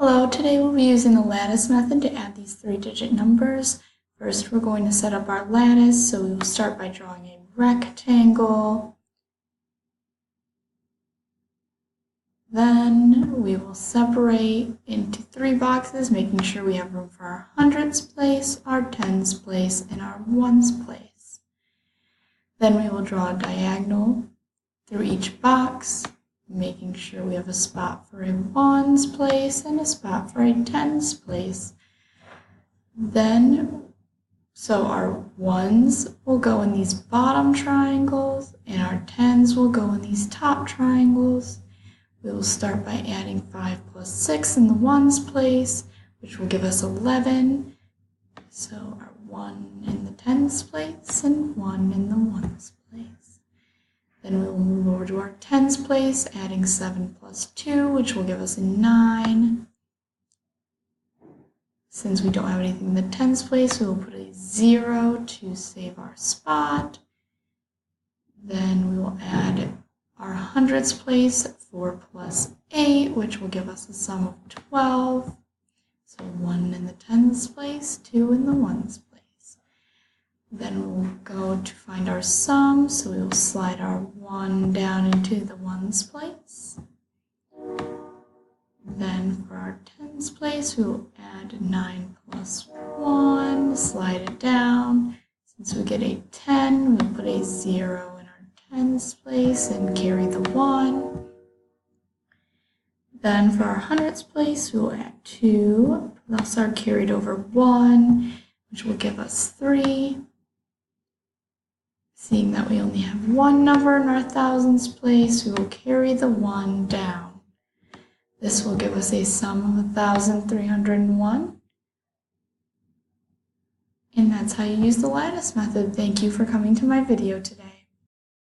Hello, today we'll be using the lattice method to add these 3-digit numbers. First, we're going to set up our lattice, so we will start by drawing a rectangle. Then we will separate into 3 boxes, making sure we have room for our hundreds place, our tens place, and our ones place. Then we will draw a diagonal through each box, making sure we have a spot for a ones place and a spot for a tens place. So our ones will go in these bottom triangles and our tens will go in these top triangles. We will start by adding 5 plus 6 in the ones place, which will give us 11. So our 1 in the tens place and 1 in the ones place. Then we will move over to our tens place, adding 7 plus 2, which will give us a 9. Since we don't have anything in the tens place, we will put a 0 to save our spot. Then we will add our hundreds place, 4 plus 8, which will give us a sum of 12. So 1 in the tens place, 2 in the ones place. Then we'll go to find our sum, so we will slide our 1 down into the ones place. Then for our tens place, we will add 9 plus 1, slide it down. Since we get a 10, we'll put a 0 in our tens place and carry the 1. Then for our hundreds place, we will add 2, plus our carried over 1, which will give us 3. Seeing that we only have one number in our thousands place, we will carry the 1 down. This will give us a sum of 1,301. And that's how you use the lattice method. Thank you for coming to my video today.